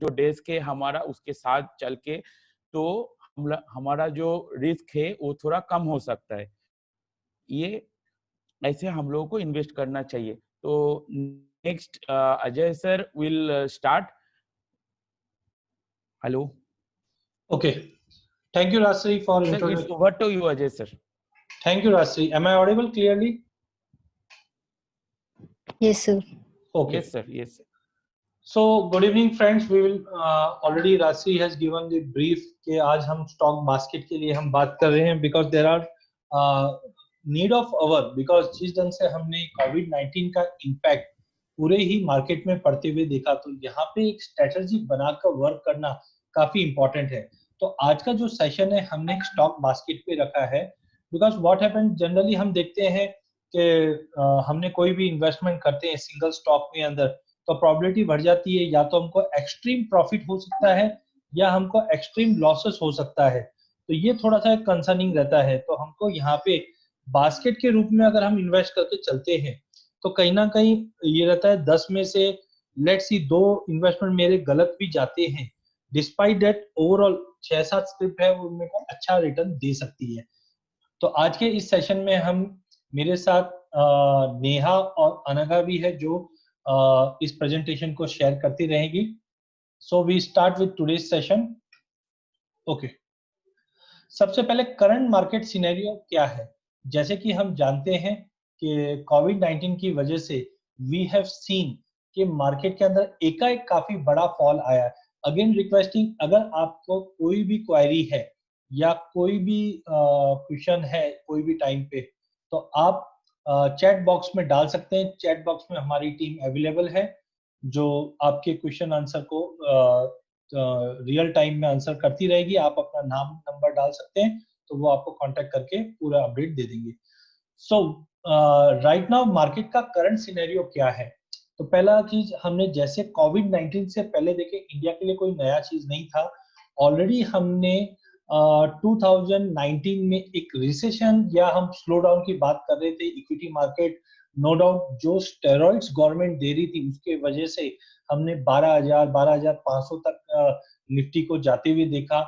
जो डेज के हमारा उसके साथ चल के, तो हमारा जो रिस्क है वो थोड़ा कम हो सकता है। ये ऐसे हम लोगों को इन्वेस्ट करना चाहिए। तो next Ajay sir will start. Hello Okay. Thank you, Rajshri, for sir, it's introduction. Over to you Ajay sir. Thank you, Rajshri. Am I audible clearly? Yes, sir. Okay. Yes sir, yes sir. So, good evening, friends. We will already Rajshri has given the brief कि आज हम stock basket के लिए हम बात कर रहे हैं because there are need of our because जिस ढंग से हमने COVID-19 का impact पूरे ही मार्केट में पड़ते हुए देखा, तो यहाँ पे एक स्ट्रेटजी बनाकर वर्क करना काफी इंपॉर्टेंट है। तो आज का जो सेशन है हमने एक स्टॉक बास्केट पे रखा है बिकॉज व्हाट हैपन जनरली हम देखते हैं कि हमने कोई भी इन्वेस्टमेंट करते हैं सिंगल स्टॉक में अंदर, तो प्रोबेबिलिटी बढ़ जाती है या तो हमको एक्सट्रीम प्रॉफिट हो सकता है या हमको एक्सट्रीम लॉसेस हो सकता है। तो ये थोड़ा सा कंसर्निंग रहता है। तो हमको यहाँ पे बास्केट के रूप में अगर हम इन्वेस्ट करके चलते हैं तो कहीं ना कहीं ये रहता है 10 में से लेट्स सी 2 इन्वेस्टमेंट मेरे गलत भी जाते हैं, डिस्पाइट दैट ओवरऑल 6-7 स्क्रिप्ट है वो मेरे को अच्छा रिटर्न दे सकती है। तो आज के इस सेशन में हम मेरे साथ नेहा और अनघा भी है जो इस प्रेजेंटेशन को शेयर करती रहेगी। So we start with today's session. Okay, सबसे पहले करंट मार्केट सिनेरियो क्या है। जैसे कि हम जानते हैं कि कोविड-19 की वजह से वी हैव सीन कि मार्केट के अंदर एकाएक काफी बड़ा फॉल आया। अगेन रिक्वेस्टिंग, अगर आपको कोई भी क्वेरी है या कोई भी क्वेश्चन है कोई भी टाइम पे, तो आप चैट बॉक्स में डाल सकते हैं। चैट बॉक्स में हमारी टीम अवेलेबल है जो आपके क्वेश्चन आंसर को रियल टाइम में आंसर करती रहेगी। आप अपना नाम नंबर डाल सकते हैं तो वो आपको कांटेक्ट करके पूरा अपडेट दे देंगे। सो राइट नाउ मार्केट का करंट सिनेरियो क्या है। तो पहला चीज हमने जैसे कोविड-19 से पहले देखे, इंडिया के लिए कोई नया चीज नहीं था। ऑलरेडी हमने 2019 में एक रिसेशन या हम स्लो डाउन की बात कर रहे थे। इक्विटी मार्केट नो डाउट जो स्टेरॉइड्स गवर्नमेंट दे रही थी उसके वजह से हमने 12,500 तक निफ्टी को जाते हुए देखा।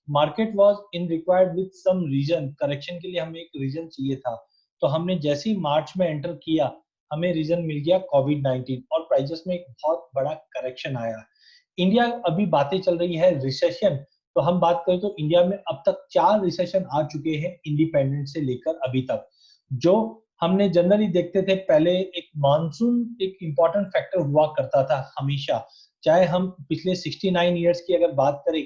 Market was in required with some reason, correction के लिए हमें एक रीजन चाहिए था। तो हमने जैसे ही मार्च में एंटर किया हमें रीजन मिल गया कोविड-19 और प्राइसेस में एक बहुत बड़ा करेक्शन आया। इंडिया अभी बातें चल रही है रिसेशन, तो हम बात करें तो इंडिया में अब तक 4 रिसेशन आ चुके हैं इंडिपेंडेंट से लेकर अभी तक। जो हमने जनरली देखते थे पहले एक मानसून एक इंपॉर्टेंट फैक्टर हुआ करता था हमेशा। चाहे हम पिछले 69 इयर्स की अगर बात करें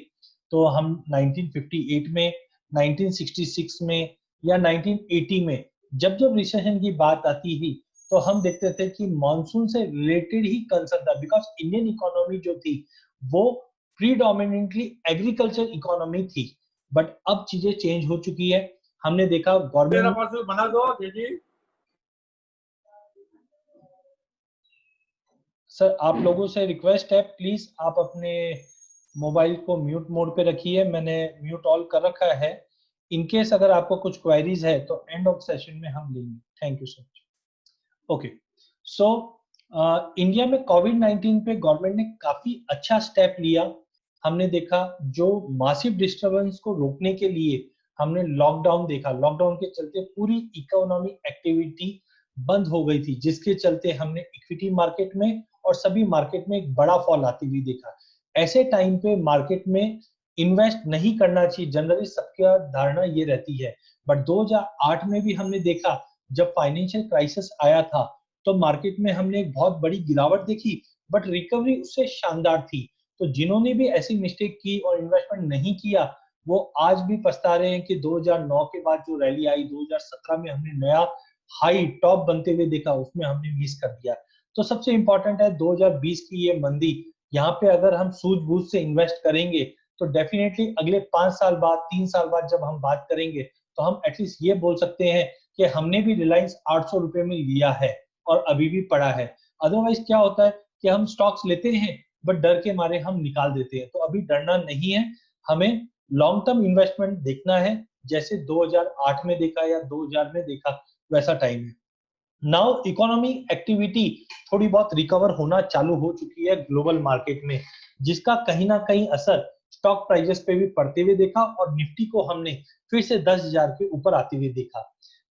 तो हम 1958 में, 1966 में या 1980 में जब जब रिसेशन की बात आती थी तो हम देखते थे कि मानसून से रिलेटेड ही कंसर्न था बिकॉज इंडियन इकोनॉमी जो थी वो प्रीडोमिनेंटली एग्रीकल्चर इकोनॉमी थी। बट अब चीजें चेंज हो चुकी है। हमने देखा गवर्नमेंट बना दो जी। सर आप लोगों से रिक्वेस्ट है प्लीज आप अपने मोबाइल को म्यूट मोड पे रखिए। मैंने म्यूट ऑल कर रखा है। इन केस अगर आपको कुछ क्वेरीज है तो एंड ऑफ सेशन में हम लेंगे। Thank you so much. Okay, so India में कोविड-19 पे गवर्नमेंट ने काफी अच्छा स्टेप लिया। हमने देखा जो मासिव डिस्टरबेंस को रोकने के लिए हमने लॉकडाउन देखा। लॉकडाउन के चलते पूरी इकोनॉमी एक्टिविटी बंद हो गई थी जिसके चलते हमने इक्विटी मार्केट में और सभी मार्केट में एक बड़ा फॉल आती हुई देखा। ऐसे टाइम पे मार्केट में इन्वेस्ट नहीं करना चाहिए, जनरली सबकी धारणा ये रहती है। बट 2008 में भी हमने देखा जब फाइनेंशियल क्राइसिस आया था तो मार्केट में हमने एक बहुत बड़ी गिरावट देखी बट रिकवरी उससे शानदार थी। तो जिन्होंने भी ऐसी मिस्टेक की और इन्वेस्टमेंट नहीं किया वो आज भी पछता रहे हैं कि 2009 के बाद जो रैली आई 2017 में हमने नया हाई टॉप बनते हुए देखा उसमें हमने मिस कर दिया। तो सबसे इंपॉर्टेंट है 2020 की ये मंदी, यहाँ पे अगर हम सूझबूझ से इन्वेस्ट करेंगे तो डेफिनेटली अगले 5 साल बाद 3 साल बाद जब हम बात करेंगे तो हम एटलीस्ट ये बोल सकते हैं कि हमने भी रिलायंस 800 रुपए में लिया है और अभी भी पड़ा है। अदरवाइज क्या होता है कि हम स्टॉक्स लेते हैं बट डर के मारे हम निकाल देते हैं। तो अभी डरना नहीं है, हमें लॉन्ग टर्म इन्वेस्टमेंट देखना है जैसे 2008 में देखा या 2000 में देखा वैसा टाइम है। नाउ इकोनॉमी एक्टिविटी थोड़ी बहुत रिकवर होना चालू हो चुकी है ग्लोबल मार्केट में। जिसका कहीं ना कहीं असर स्टॉक प्राइजेस पे भी पड़ते हुए देखा और निफ्टी को हमने फिर से 10,000 के ऊपर आते हुए देखा।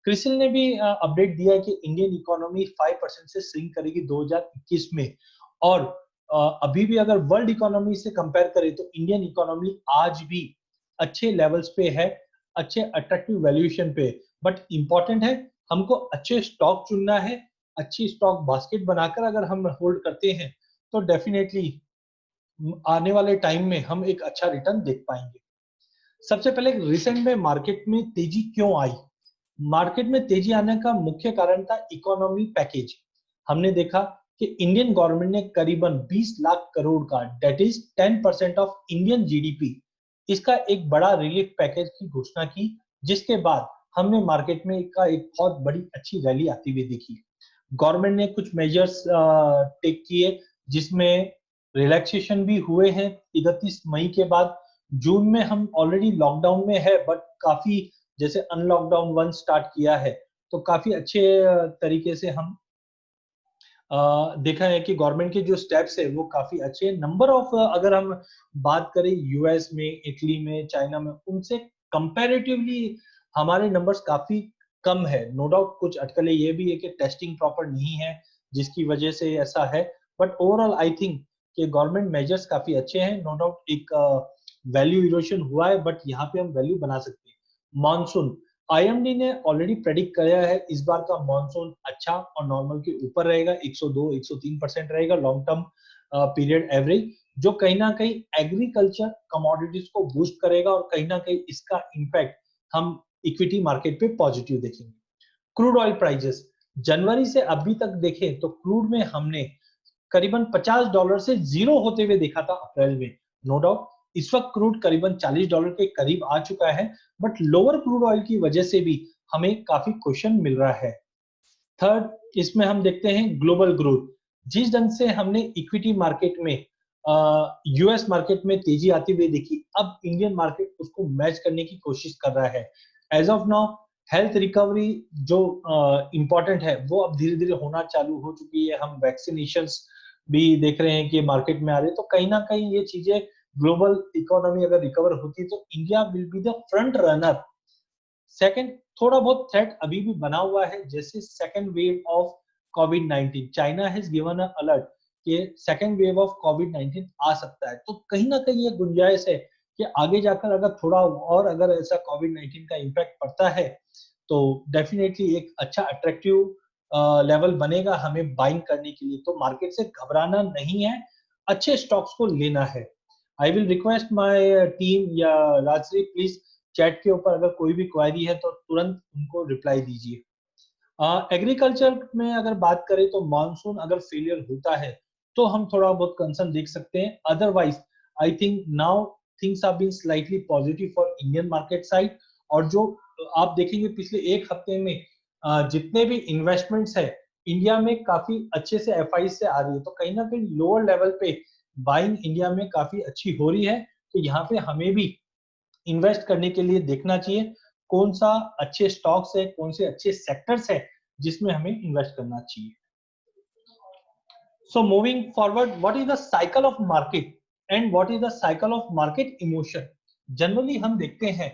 क्रिसिल ने भी अपडेट दिया है कि इंडियन इकोनॉमी 5% से श्रिंक करेगी 2021 में, और अभी भी अगर वर्ल्ड इकोनॉमी से कंपेयर करें तो इंडियन इकोनॉमी आज भी अच्छे लेवल्स पे है, अच्छे अट्रैक्टिव वैल्यूएशन पे। बट इंपॉर्टेंट है हमको अच्छे स्टॉक चुनना है, अच्छी स्टॉक बास्केट बनाकर अगर हम होल्ड करते हैं तो डेफिनेटली आने वाले टाइम में हम एक अच्छा रिटर्न देख पाएंगे। सबसे पहले रिसेंट में मार्केट में तेजी क्यों आई? मार्केट में तेजी आने का मुख्य कारण था इकोनॉमी पैकेज। हमने देखा कि इंडियन गवर्नमेंट ने करीबन 20 लाख करोड़ का, that is 10% of Indian GDP, इसका एक बड़ा रिलीफ पैकेज की घोषणा की, जिसके बाद हमने मार्केट में एक बहुत बड़ी अच्छी रैली आती हुई देखी। गवर्नमेंट ने कुछ मेजर्स टेक किए, जिसमें रिलैक्सेशन भी हुए हैं 31 मई के बाद। जून में हम ऑलरेडी लॉकडाउन में है, बट काफी जैसे अनलॉकडाउन 1 स्टार्ट किया है, तो काफी अच्छे तरीके से हम देखा है कि गवर्नमेंट के जो स्टेप्स है वो काफी अच्छे हैं। नंबर ऑफ अगर हम बात करें यूएस में, इटली में, चाइना में, उनसे कंपैरेटिवली हमारे नंबर्स काफी कम है। नो डाउट कुछ अटकलें ये भी है कि टेस्टिंग प्रॉपर नहीं है, जिसकी वजह से ऐसा है, बट ओवरऑल आई थिंक कि गवर्नमेंट मेजर्स काफी अच्छे हैं। नो डाउट एक वैल्यू इरोशन हुआ है, बट यहाँ पे हम वैल्यू बना सकते हैं। मानसून, आईएमडी ने ऑलरेडी प्रेडिक्ट किया है इस बार का मॉनसून अच्छा और नॉर्मल के ऊपर रहेगा, 102-103% रहेगा लॉन्ग टर्म पीरियड एवरेज, जो कहीं ना कहीं एग्रीकल्चर कमोडिटीज को बूस्ट करेगा और कहीं ना कहीं इसका इम्पैक्ट हम इक्विटी मार्केट पे पॉजिटिव देखेंगे। क्रूड ऑयल प्राइजेस, जनवरी से अभी तक देखें तो क्रूड में हमने करीबन $50 से जीरो होते हुए देखा था अप्रैल में। नो डाउट इस वक्त क्रूड करीबन $40 के करीब आ चुका है, बट लोअर क्रूड ऑयल की वजह से भी हमें काफी क्वेश्चन मिल रहा है। थर्ड, इसमें हम देखते हैं ग्लोबल ग्रोथ। जिस ढंग से हमने इक्विटी मार्केट में यूएस मार्केट में तेजी आती हुई देखी, अब इंडियन मार्केट उसको मैच करने की कोशिश कर रहा है। As of now health recovery जो इंपॉर्टेंट है वो अब धीरे धीरे होना चालू हो चुकी है। हम वैक्सीनेशन भी देख रहे हैं कि मार्केट में आ रहे हैं, तो कहीं ना कहीं ये चीजें, ग्लोबल इकोनॉमी अगर रिकवर होती है तो India will be the front runner. Second, थोड़ा बहुत थ्रेट अभी भी बना हुआ है, जैसे second wave of covid. China has given a alert कि सेकंड वेव ऑफ कोविड-19 आ सकता है, तो कहीं ना कहीं ये गुंजाइश है कि आगे जाकर अगर थोड़ा और अगर ऐसा कोविड-19 का इम्पैक्ट पड़ता है तो डेफिनेटली एक अच्छा अट्रैक्टिव लेवल बनेगा हमें बाइंग करने के लिए। तो मार्केट से घबराना नहीं है, अच्छे स्टॉक्स को लेना है। आई विल रिक्वेस्ट माय टीम या राजश्री, प्लीज चैट के ऊपर अगर कोई भी क्वेरी है तो तुरंत उनको रिप्लाई दीजिए। एग्रीकल्चर में अगर बात करें तो मानसून अगर फेलियर होता है तो हम थोड़ा बहुत कंसर्न देख सकते हैं। Otherwise I think now things are been slightly positive for Indian market side. और जो आप देखेंगे पिछले एक हफ्ते में जितने भी इन्वेस्टमेंट्स है इंडिया में काफी अच्छे से एफआई से आ रही है, तो कहीं ना कहीं लोअर लेवल पे बाइंग इंडिया में काफी अच्छी हो रही है। तो यहाँ पे हमें भी इन्वेस्ट करने के लिए देखना चाहिए कौन सा अच्छे स्टॉक्स है, कौन से अच्छे सेक्टर्स है जिसमें हमें इन्वेस्ट करना चाहिए। So moving forward, what is the cycle of market and what is the cycle of market emotion? Generally हम देखते हैं,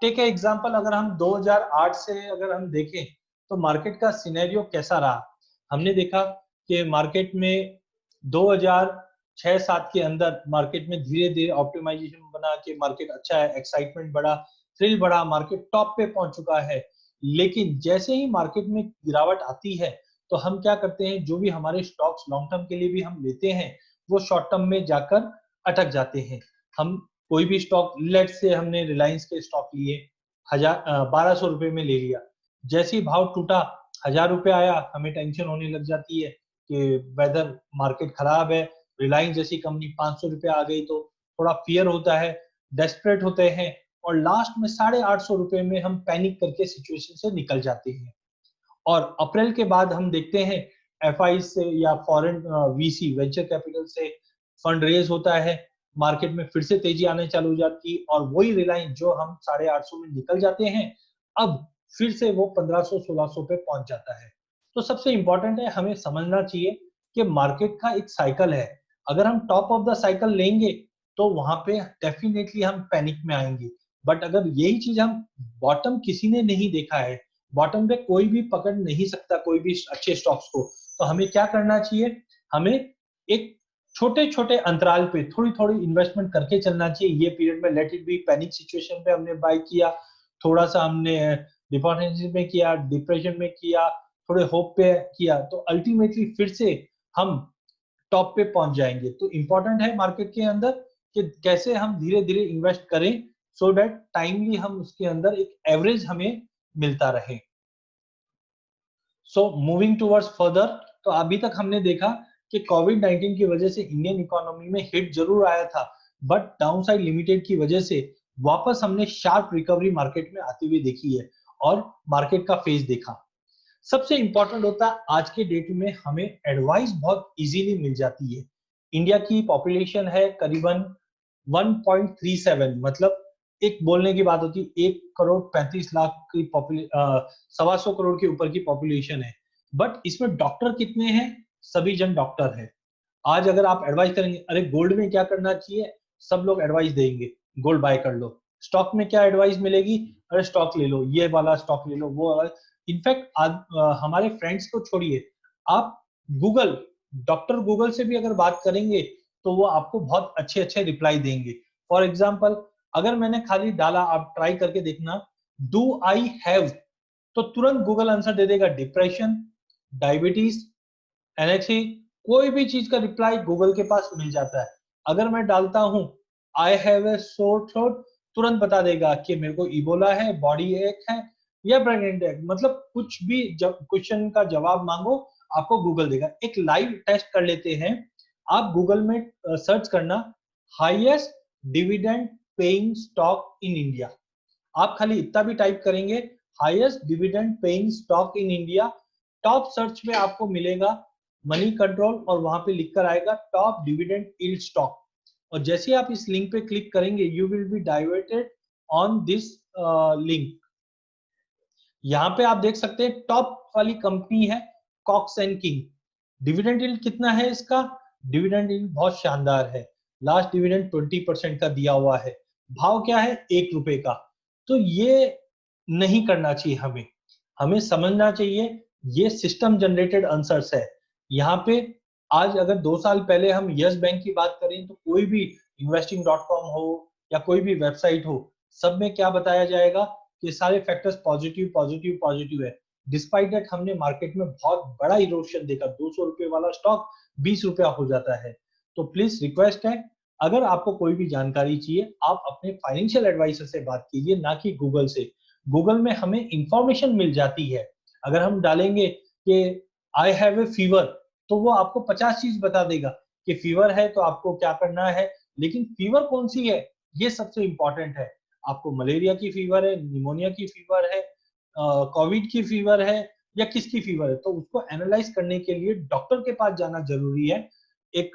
टेक एग्जांपल अगर हम 2008 से अगर हम देखें तो मार्केट का सिनेरियो कैसा रहा। हमने देखा कि मार्केट में 2006-7 के अंदर मार्केट में धीरे धीरे ऑप्टिमाइजेशन बना के मार्केट अच्छा है, एक्साइटमेंट बढ़ा, थ्रिल बढ़ा, मार्केट टॉप पे पहुंच चुका है। लेकिन जैसे ही मार्केट में गिरावट आती है तो हम क्या करते हैं, जो भी हमारे स्टॉक्स लॉन्ग टर्म के लिए भी हम लेते हैं वो शॉर्ट टर्म में जाकर अटक जाते हैं। हम कोई भी स्टॉक, लेट से हमने रिलायंस के स्टॉक लिए 1200 रुपए में ले लिया, जैसे ही भाव टूटा 1000 रुपए आया, हमें टेंशन होने लग जाती है कि वेदर मार्केट खराब है। रिलायंस जैसी कंपनी 500 रुपए आ गई तो थोड़ा फियर होता है, डेस्परेट होते हैं, और लास्ट में 850 रुपए में हम पैनिक करके सिचुएशन से निकल जाते हैं। और अप्रैल के बाद हम देखते हैं एफआई से या फॉरेन वीसी वेंचर कैपिटल से फंड रेज होता है, मार्केट में फिर से तेजी आने चालू हो जाती है, और वही रिलायंस जो हम 850 में निकल जाते हैं अब फिर से वो 1500-1600 पे पहुंच जाता है। तो सबसे इंपॉर्टेंट है हमें समझना चाहिए कि मार्केट का एक साइकिल है, अगर हम टॉप ऑफ द साइकिल लेंगे तो वहां पे डेफिनेटली हम पैनिक में आएंगे। बट अगर यही चीज हम बॉटम किसी ने नहीं देखा है, बॉटम पे कोई भी पकड़ नहीं सकता कोई भी अच्छे स्टॉक्स को, तो हमें क्या करना चाहिए, हमें एक छोटे छोटे अंतराल पे थोड़ी थोड़ी इन्वेस्टमेंट करके चलना चाहिए। ये पीरियड में let it be panic situation पे हमने बाय किया, थोड़ा सा हमने डिफॉल्ट में किया, डिप्रेशन में किया, थोड़े होप पे किया, तो अल्टीमेटली फिर से हम टॉप पे पहुंच जाएंगे। तो इंपॉर्टेंट है मार्केट के अंदर कि कैसे हम धीरे धीरे इन्वेस्ट करें सो दैट टाइमली हम उसके अंदर एक एवरेज हमें मिलता रहे। सो मूविंग टूवर्ड्स फर्दर, तो अभी तक हमने देखा कि कोविड-19 की वजह से इंडियन इकोनॉमी में हिट जरूर आया था, बट डाउनसाइड लिमिटेड की वजह से वापस हमने शार्प रिकवरी मार्केट में आती हुई देखी है और मार्केट का फेज देखा। सबसे इंपॉर्टेंट होता है आज के डेट में हमें एडवाइस बहुत इजीली मिल जाती है। इंडिया की पॉपुलेशन है करीबन 1.37, मतलब एक बोलने की बात होती है 1 करोड़ 35 लाख की पॉपुलेशन, 125 करोड़ के ऊपर की पॉपुलेशन है, बट इसमें डॉक्टर कितने हैं, सभी जन डॉक्टर है। आज अगर आप एडवाइस करेंगे अरे गोल्ड में क्या करना चाहिए, सब लोग एडवाइस देंगे गोल्ड बाय कर लो। स्टॉक में क्या एडवाइस मिलेगी, अरे स्टॉक ले लो, ये वाला स्टॉक ले लो, वो वाला। इनफैक्ट हमारे फ्रेंड्स को छोड़िए, आप गूगल, डॉक्टर गूगल से भी अगर बात करेंगे तो वो आपको बहुत अच्छे अच्छे रिप्लाई देंगे। फॉर एग्जाम्पल, अगर मैंने खाली डाला, आप ट्राई करके देखना, डू आई हैव, तो तुरंत गूगल आंसर दे देगा डिप्रेशन, डायबिटीज, एनएक्सी, कोई भी चीज का रिप्लाई गूगल के पास मिल जाता है। अगर मैं डालता हूं I have a sore throat, तुरंत बता देगा कि मेरे को इबोला है, बॉडी एक है या प्रेग्नेंट है, मतलब कुछ भी क्वेश्चन का जवाब मांगो आपको गूगल देगा। एक लाइव टेस्ट कर लेते हैं, आप गूगल में सर्च करना highest dividend paying stock in India, आप खाली इतना भी टाइप करेंगे highest dividend paying stock in India, top search में आपको मिलेगा मनी कंट्रोल और वहां पे लिखकर आएगा टॉप डिविडेंड यील्ड स्टॉक। और जैसे आप इस लिंक पे क्लिक करेंगे you will be diverted on this link. यहाँ पे आप देख सकते हैं टॉप वाली कंपनी है Cox and King. Dividend yield कितना है इसका, डिविडेंड यील्ड बहुत शानदार है, लास्ट डिविडेंड 20% का दिया हुआ है, भाव क्या है, 1 रुपए का। तो ये नहीं करना चाहिए, हमें हमें समझना चाहिए ये सिस्टम जनरेटेड आंसर्स है। यहाँ पे आज अगर 2 साल पहले हम यस बैंक की बात करें तो कोई भी investing.com हो या कोई भी वेबसाइट हो, सब में क्या बताया जाएगा कि सारे फैक्टर्स पॉजिटिव पॉजिटिव पॉजिटिव है। डिस्पाइट दैट हमने मार्केट में बहुत बड़ा इरोशन देखा, 200 रुपए वाला स्टॉक 20 रुपया हो जाता है। तो प्लीज रिक्वेस्ट है, अगर आपको कोई भी जानकारी चाहिए आप अपने फाइनेंशियल एडवाइजर से बात कीजिए, ना कि गूगल से। गूगल में हमें इंफॉर्मेशन मिल जाती है, अगर हम डालेंगे कि आई हैव ए फीवर तो वो आपको 50 चीज बता देगा कि फीवर है तो आपको क्या करना है, लेकिन फीवर कौन सी है ये सबसे इंपॉर्टेंट है। आपको मलेरिया की फीवर है, निमोनिया की फीवर है, कोविड की फीवर है या किसकी फीवर है, तो उसको एनालाइज करने के लिए डॉक्टर के पास जाना जरूरी है, एक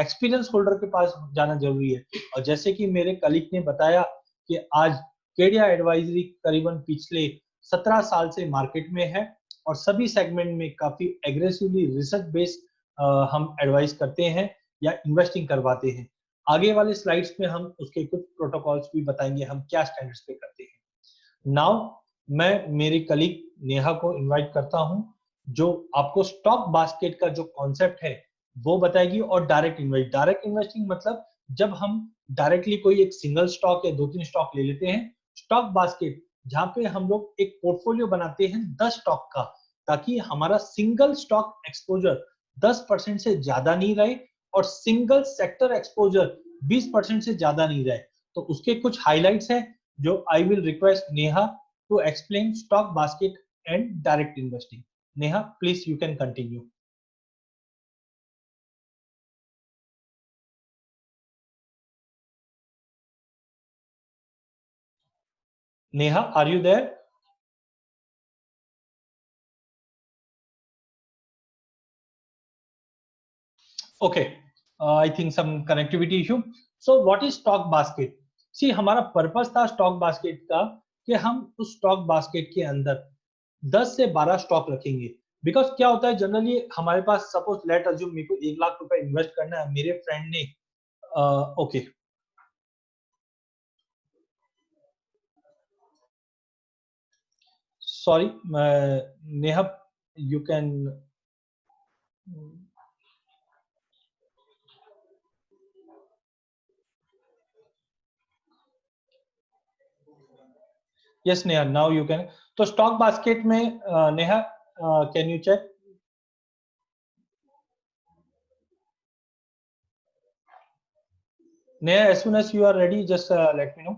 एक्सपीरियंस होल्डर के पास जाना जरूरी है। और जैसे कि मेरे कलीग ने बताया कि आज केडिया एडवाइजरी करीबन पिछले 17 साल से मार्केट में है और सभी सेगमेंट में काफी एग्रेसिवली रिसर्च बेस्ड हम एडवाइस करते हैं या इन्वेस्टिंग करवाते हैं। आगे वाले स्लाइड्स में हम उसके कुछ प्रोटोकॉल्स भी बताएंगे हम क्या स्टैंडर्ड्स पे करते हैं। नाउ मैं मेरी कलीग नेहा को इनवाइट करता हूं जो आपको स्टॉक बास्केट का जो कॉन्सेप्ट है वो बताएगी, और डायरेक्ट इन्वेस्टिंग मतलब जब हम डायरेक्टली कोई एक सिंगल स्टॉक या 2-3 स्टॉक ले लेते हैं। स्टॉक बास्केट जहां पे हम लोग एक पोर्टफोलियो बनाते हैं 10 स्टॉक का, ताकि हमारा सिंगल स्टॉक एक्सपोजर 10% से ज्यादा नहीं रहे और सिंगल सेक्टर एक्सपोजर 20% से ज्यादा नहीं रहे। तो उसके कुछ हाइलाइट्स हैं जो I will request Neha to explain stock basket and direct investing. Neha please you can continue. Neha are you there? Okay, I think some connectivity issue. So what is stock basket? See हमारा पर्पस था stock basket का कि हम उस stock basket के अंदर 10 से 12 stock रखेंगे। बिकॉज क्या होता है जनरली हमारे पास, सपोज लेट अज्यूम मेरे को 1 लाख रुपए इन्वेस्ट करना है, मेरे फ्रेंड ने okay sorry Neha, you can yes Neha, now you can. तो स्टॉक बास्केट में Neha can you check? Neha, as soon as you are ready just let me know।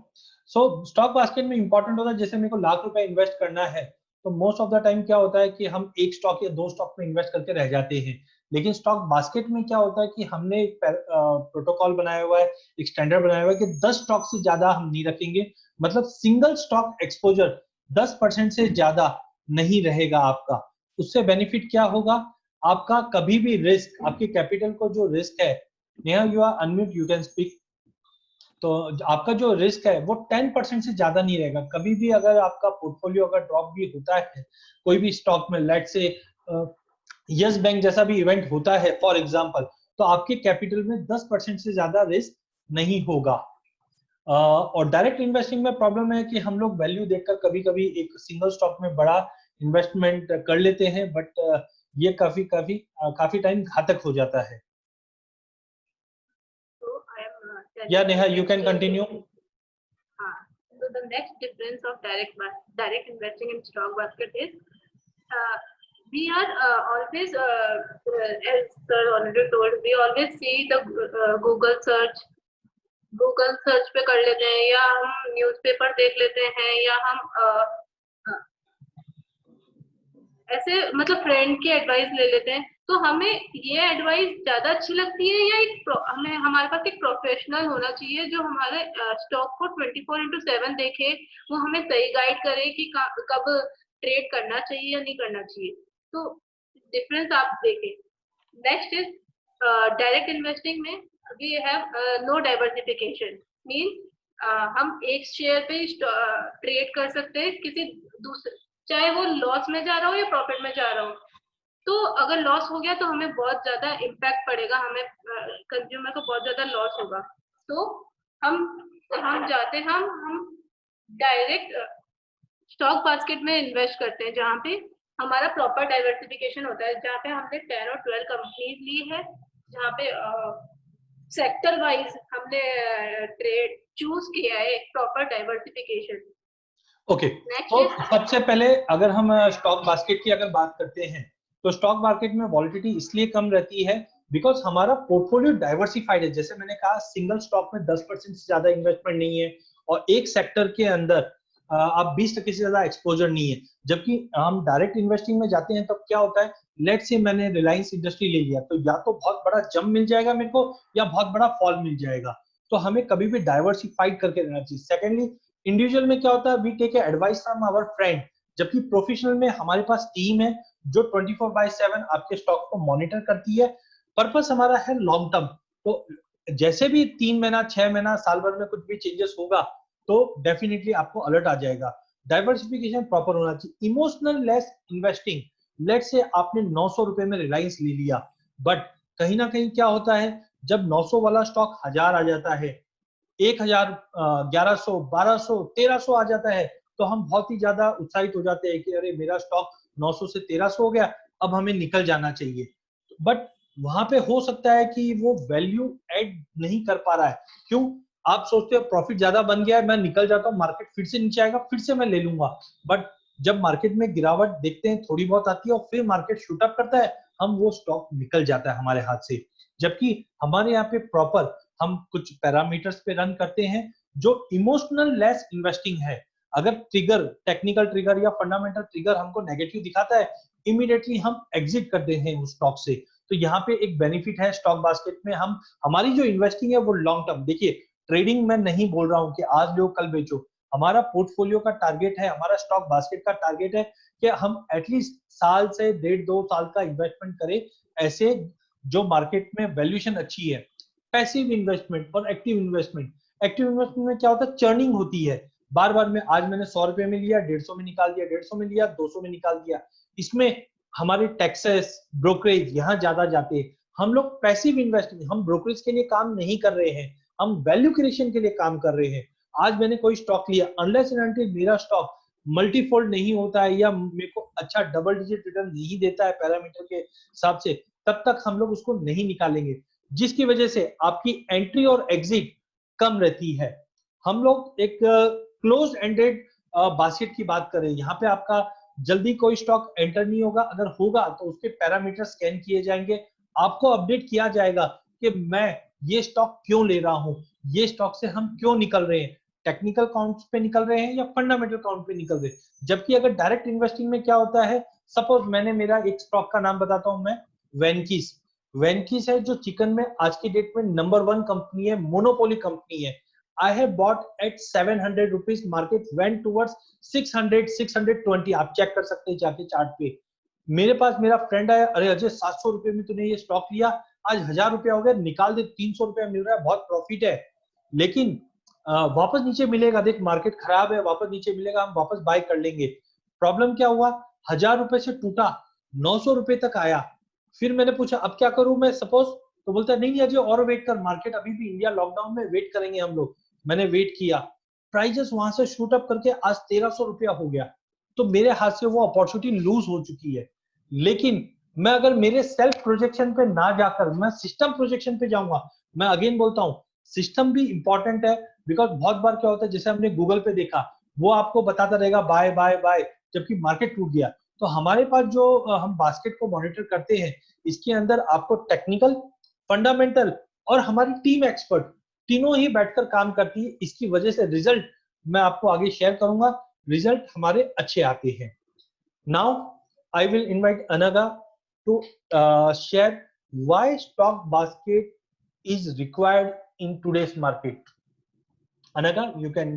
So stock basket में इंपॉर्टेंट होता है, जैसे मेरे को लाख रुपए इन्वेस्ट करना है तो मोस्ट ऑफ द टाइम क्या होता है कि हम एक स्टॉक या 2 स्टॉक में इन्वेस्ट करके रह जाते हैं। लेकिन स्टॉक बास्केट में क्या होता है कि हमने एक प्रोटोकॉल बनाया हुआ है, एक स्टैंडर्ड बनाया हुआ है कि 10 स्टॉक से ज्यादा हम नहीं रखेंगे, मतलब सिंगल स्टॉक एक्सपोजर 10% से ज्यादा नहीं रहेगा आपका। उससे बेनिफिट क्या होगा, आपका कभी भी रिस्क, आपके कैपिटल को जो रिस्क है, Neha you are unmute, you can speak. तो आपका जो रिस्क है वो 10% से ज्यादा नहीं रहेगा। कभी भी अगर आपका पोर्टफोलियो अगर ड्रॉप भी होता है कोई भी स्टॉक में, लेट से यस बैंक जैसा भी इवेंट होता है फॉर एग्जांपल, तो आपके कैपिटल में 10% से ज्यादा रिस्क नहीं होगा। और डायरेक्ट इन्वेस्टिंग में प्रॉब्लम है कि हम लोग वैल्यू देखकर कभी कभी एक सिंगल स्टॉक में बड़ा इन्वेस्टमेंट कर लेते हैं, बट ये काफी टाइम घातक हो जाता है। Yeah, Neha, you can continue. So the next difference of direct investing in stock basket is we are always, as sir already told, we always see the Google search पे कर लेते हैं, या हम न्यूज़पेपर देख लेते हैं, या हम ऐसे मतलब फ्रेंड की एडवाइस ले लेते हैं। तो हमें ये एडवाइस ज्यादा अच्छी लगती है, या हमें हमारे पास एक प्रोफेशनल होना चाहिए जो हमारे स्टॉक को 24/7 देखे, वो हमें सही गाइड करे कि कब ट्रेड करना चाहिए या नहीं करना चाहिए। तो डिफरेंस आप देखें। नेक्स्ट इज डायरेक्ट इन्वेस्टिंग में we have no diversification, means हम एक शेयर पे ट्रेड कर सकते हैं किसी दूसरे, चाहे वो लॉस में जा रहा हो या प्रॉफिट में जा रहा हो। तो अगर लॉस हो गया तो हमें बहुत ज्यादा इम्पैक्ट पड़ेगा, हमें कंज्यूमर को बहुत ज्यादा लॉस होगा। तो हम जाते हैं, हम डायरेक्ट स्टॉक बास्केट में इन्वेस्ट करते हैं, जहाँ पे हमारा प्रॉपर डाइवर्सिफिकेशन होता है, जहाँ पे हमने 10 और 12 कंपनीज ली है, जहाँ पे सेक्टर वाइज हमने ट्रेड चूज किया है, एक प्रॉपर डाइवर्सिफिकेशन। ओके, तो सबसे पहले अगर हम स्टॉक बास्केट की अगर बात करते हैं तो स्टॉक मार्केट में वॉलिटिलिटी इसलिए कम रहती है बिकॉज हमारा पोर्टफोलियो डाइवर्सिफाइड है। जैसे मैंने कहा, सिंगल स्टॉक में 10% से ज्यादा इन्वेस्टमेंट नहीं है, और एक सेक्टर के अंदर आप 20% से ज्यादा एक्सपोजर नहीं है। जबकि हम डायरेक्ट इन्वेस्टिंग में जाते हैं तब क्या होता है, लेट से मैंने रिलायंस इंडस्ट्री ले लिया, तो या तो बहुत बड़ा जंप मिल जाएगा मेरे को, या बहुत बड़ा फॉल मिल जाएगा। तो हमें कभी भी डाइवर्सिफाइड करके रहना चाहिए। सेकेंडली, इंडिविजुअल में क्या होता है, we take advice from our friend, जबकि प्रोफेशनल में हमारे पास टीम है जो 24/7 आपके स्टॉक को मॉनिटर करती है। पर्पस हमारा है लॉन्ग टर्म। तो जैसे भी 3 महीना, 6 महीना, साल भर में कुछ भी चेंजेस होगा तो डेफिनेटली आपको अलर्ट आ जाएगा। डाइवर्सिफिकेशन प्रॉपर होना चाहिए। इमोशनल लेस इन्वेस्टिंग, लेट से आपने 900 रुपए में रिलायंस ले लिया, बट कहीं ना कहीं क्या होता है, जब 900 वाला स्टॉक 1000 आ जाता है, 1000, 1100, 1200, 1300 आ जाता है, तो हम बहुत ही ज्यादा उत्साहित हो जाते हैं कि अरे मेरा स्टॉक 900 से 1300 हो गया, अब हमें निकल जाना चाहिए। बट वहां पे हो सकता है कि वो वैल्यू ऐड नहीं कर पा रहा है। क्यों? आप सोचते हो प्रॉफिट ज्यादा बन गया है, मैं निकल जाता हूँ, मार्केट फिर से नीचे आएगा, फिर से मैं ले लूंगा। बट जब मार्केट में गिरावट देखते हैं, थोड़ी बहुत आती है और फिर मार्केट शूट अप करता है, हम वो स्टॉक निकल जाता है हमारे हाथ से। जबकि हमारे यहाँ पे प्रॉपर हम कुछ पैरामीटर्स पे रन करते हैं जो इमोशनल लेस इन्वेस्टिंग है। अगर ट्रिगर, टेक्निकल ट्रिगर या फंडामेंटल ट्रिगर हमको नेगेटिव दिखाता है, इमीडिएटली हम एग्जिट करते हैं उस स्टॉक से। तो यहाँ पे एक बेनिफिट है स्टॉक बास्केट में, हम हमारी जो इन्वेस्टिंग है वो लॉन्ग टर्म। देखिए, ट्रेडिंग मैं नहीं बोल रहा हूँ कि आज लो कल बेचो। हमारा पोर्टफोलियो का टारगेट है, हमारा स्टॉक बास्केट का टारगेट है कि हम एटलीस्ट साल से 1.5-2 साल का इन्वेस्टमेंट करें, ऐसे जो मार्केट में वैल्यूएशन अच्छी है। पैसिव इन्वेस्टमेंट और एक्टिव इन्वेस्टमेंट। एक्टिव इन्वेस्टमेंट में क्या होता है, चर्निंग होती है, बार बार में आज मैंने 100 रुपए में लिया, 150 में निकाल दिया, 150 में लिया, 200 में निकाल दिया। इसमें हमारे टैक्सेस, ब्रोकरेज यहाँ ज्यादा जाते हैं। हम लोग पैसिव इन्वेस्टिंग, हम ब्रोकरेज के लिए काम नहीं कर रहे हैं, हम वैल्यू क्रिएशन के लिए काम कर रहे हैं। आज मैंने कोई स्टॉक लिया, अनलेस एंड अनटिल मेरा स्टॉक मल्टीफोल्ड नहीं होता है या मेरे को अच्छा डबल डिजिट रिटर्न नहीं देता है पैरामीटर के हिसाब से, तब तक हम लोग उसको नहीं निकालेंगे, जिसकी वजह से आपकी एंट्री और एग्जिट कम रहती है। हम लोग एक क्लोज एंडेड बास्केट की बात करें, यहाँ पे आपका जल्दी कोई स्टॉक एंटर नहीं होगा, अगर होगा तो उसके पैरामीटर स्कैन किए जाएंगे, आपको अपडेट किया जाएगा कि मैं ये स्टॉक क्यों ले रहा हूं, ये स्टॉक से हम क्यों निकल रहे हैं, टेक्निकल काउंट्स पे निकल रहे हैं या फंडामेंटल काउंट पे निकल रहे हैं। जबकि अगर डायरेक्ट इन्वेस्टिंग में क्या होता है, सपोज मैंने मेरा एक स्टॉक का नाम बताता हूं मैं, वेंकीस। वेंकीस है जो चिकन में आज की डेट में नंबर 1 कंपनी है, मोनोपोली कंपनी है। I have bought at 700 rupees, market went towards 600, 620, आप चेक कर सकते हैं जाके चार्ट पे। मेरे पास मेरा फ्रेंड आया, अरे अजय 700 रुपए में तूने ये स्टॉक लिया, आज 1000 रुपया हो गया, निकाल दे, 300 रुपया मिल रहा है, बहुत प्रॉफिट है, लेकिन वापस नीचे मिलेगा, देख मार्केट खराब है, वापस नीचे मिलेगा, हम वापस बाय कर लेंगे। प्रॉब्लम क्या हुआ, 1000 रुपए से टूटा, 900 रुपए तक आया। फिर मैंने पूछा अब क्या करूं मैं, सपोज, तो बोलता है नहीं अजय और वेट कर, मार्केट अभी भी इंडिया लॉकडाउन में, वेट करेंगे हम लोग। मैंने वेट किया, प्राइजेस वहां से शूट अप करके आज 1300 रुपया हो गया, तो मेरे हाथ से वो अपॉर्चुनिटी लूज हो चुकी है। लेकिन मैं अगर मेरे सेल्फ प्रोजेक्शन पे ना जाकर मैं सिस्टम प्रोजेक्शन पे जाऊंगा, मैं अगेन बोलता हूं सिस्टम भी इंपॉर्टेंट है, बिकॉज बहुत बार क्या होता है, जैसे हमने गूगल पे देखा, वो आपको बताता रहेगा बाय बाय बाय, जबकि मार्केट टूट गया। तो हमारे पास जो हम बास्केट को मॉनिटर करते हैं, इसके अंदर आपको टेक्निकल, फंडामेंटल और हमारी टीम एक्सपर्ट तीनों ही बैठकर काम करती है। इसकी वजह से रिजल्ट मैं आपको आगे शेयर करूंगा, रिजल्ट हमारे अच्छे आते हैं। Now I will invite Anaga to share why stock basket is required in today's market. Anaga, you can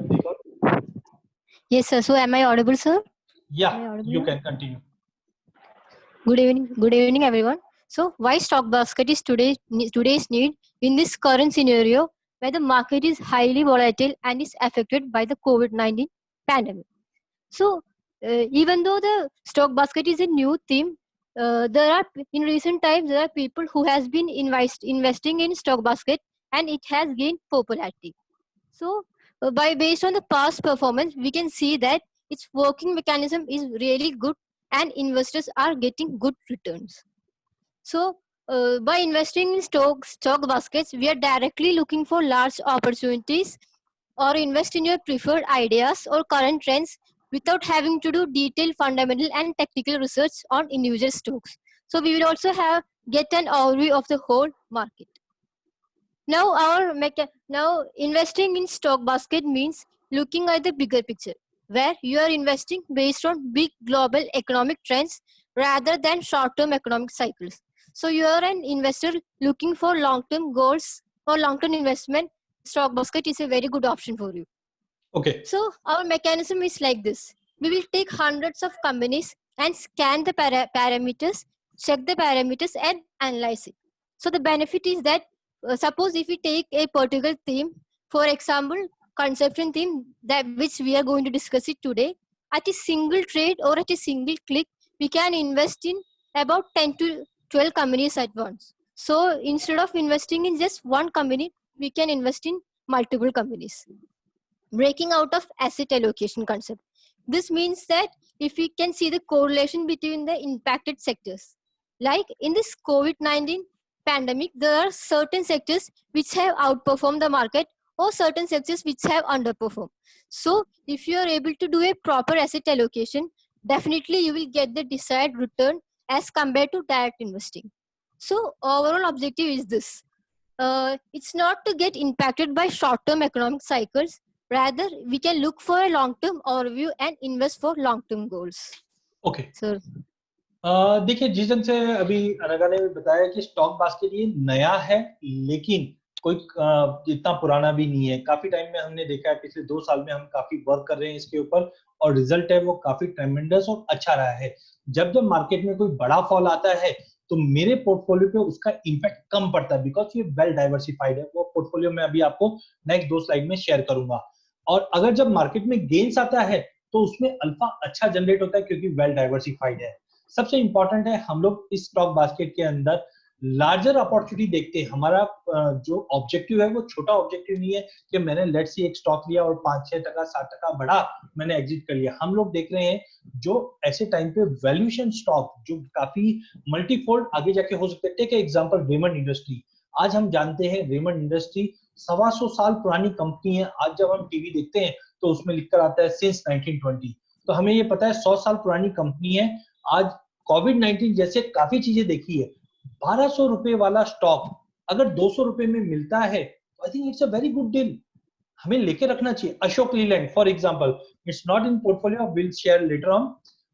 take on. Yes, sir. So, am I audible, sir? Yeah, Am I audible? you can continue. Good evening. Good evening, everyone. So, why stock basket is today's need in this current scenario where the market is highly volatile and is affected by the COVID-19 pandemic? So, even though the stock basket is a new theme, in recent times there are people who has been investing in stock basket and it has gained popularity. So, based on the past performance, we can see that its working mechanism is really good and investors are getting good returns. So, by investing in stock baskets, we are directly looking for large opportunities or invest in your preferred ideas or current trends without having to do detailed fundamental and technical research on individual stocks. So, we will also get an overview of the whole market. Now, investing in stock basket means looking at the bigger picture, where you are investing based on big global economic trends rather than short-term economic cycles. So you are an investor looking for long-term goals or long-term investment. Stock basket is a very good option for you. Okay. So our mechanism is like this. We will take hundreds of companies and scan the parameters, check the parameters and analyze it. So the benefit is that suppose if we take a particular theme, for example, consumption theme, that which we are going to discuss it today, at a single trade or at a single click, we can invest in about 10 to 12 companies at once. So instead of investing in just one company, we can invest in multiple companies. Breaking out of asset allocation concept. This means that if we can see the correlation between the impacted sectors, like in this COVID-19 pandemic, there are certain sectors which have outperformed the market or certain sectors which have underperformed. So if you are able to do a proper asset allocation, definitely you will get the desired return as compared to direct investing. So overall objective is this. It's not to get impacted by short-term economic cycles. Rather, we can look for a long-term overview and invest for long-term goals. Okay. Sir. देखिए, जिस ढंग से अभी अनगा ने बताया कि stock basket ये नया है, लेकिन कोई इतना पुराना भी नहीं है। काफी टाइम में हमने देखा है, पिछले 2 साल में हम काफी वर्क कर रहे हैं इसके ऊपर और रिजल्ट है वो काफी ट्रेमेंडस और अच्छा रहा है। जब मार्केट में कोई बड़ा फॉल आता है तो मेरे पोर्टफोलियो पे उसका इम्पैक्ट कम पड़ता है, बिकॉज ये वेल डाइवर्सिफाइड है। वो पोर्टफोलियो में अभी आपको नेक्स्ट 2 स्लाइड में शेयर करूंगा। और अगर जब मार्केट में गेन्स आता है तो उसमें अल्फा अच्छा जनरेट होता है क्योंकि वेल डाइवर्सिफाइड है। सबसे इंपॉर्टेंट है हम लोग इस स्टॉक बास्केट के अंदर लार्जर अपॉर्चुनिटी देखते हैं। हमारा जो ऑब्जेक्टिव है वो छोटा ऑब्जेक्टिव नहीं है कि मैंने लेट्स सी एक स्टॉक लिया और 5-6%, 7% बढ़ा, मैंने एग्जिट कर लिया। हम लोग देख रहे हैं जो ऐसे टाइम पे वैल्यूएशन स्टॉक जो काफी मल्टीफोल्ड आगे जाके हो सकते हैं। Take example Raymond industry. आज हम जानते हैं रेमंड इंडस्ट्री 125 साल पुरानी कंपनी है। आज जब हम टीवी देखते हैं तो उसमें लिखकर आता है सिंस 1920, तो हमें ये पता है 100 साल पुरानी कंपनी है। आज कोविड-19 जैसे काफी चीजें देखी है, 1200 रुपए वाला स्टॉक अगर 200 रुपए में मिलता है तो I think it's a very good deal, हमें लेके रखना चाहिए। Ashok Leyland for example, it's not in portfolio, will share later on.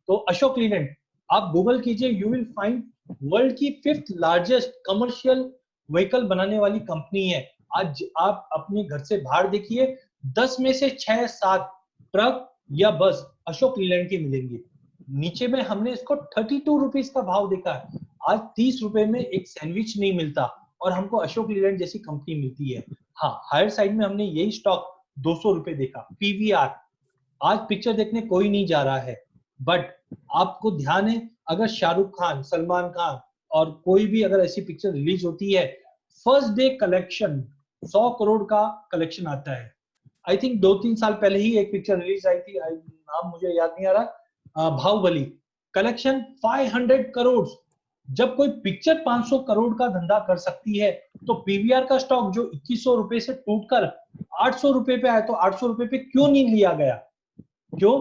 तो अशोक लीलैंड आप गूगल कीजिए, यू विल फाइंड वर्ल्ड की 5th लार्जेस्ट कमर्शियल व्हीकल बनाने वाली कंपनी है। आज आप अपने घर से बाहर देखिए, 10 में से 6-7 ट्रक या बस अशोक लीलैंड के मिलेंगे। नीचे में हमने इसको 32 रुपीज का भाव देखा है। आज 30 रुपए में एक सैंडविच नहीं मिलता और हमको अशोक लीलैंड जैसी कंपनी मिलती है। हाँ, हायर साइड में हमने यही स्टॉक 200 रुपए देखा। पीवीआर, आज पिक्चर देखने कोई नहीं जा रहा है, बट आपको ध्यान है अगर शाहरुख खान, सलमान खान और कोई भी अगर ऐसी पिक्चर रिलीज होती है, फर्स्ट डे कलेक्शन 100 करोड़ का कलेक्शन आता है। आई थिंक 2-3 साल पहले ही एक पिक्चर रिलीज आई थी, नाम मुझे याद नहीं आ रहा, बाहुबली, कलेक्शन 500 करोड़। जब कोई पिक्चर 500 करोड़ का धंधा कर सकती है तो पीवीआर का स्टॉक जो 2100 रुपए से टूटकर 800 रुपए पे आया, तो 800 रुपए पे क्यों नहीं लिया गया? क्यों?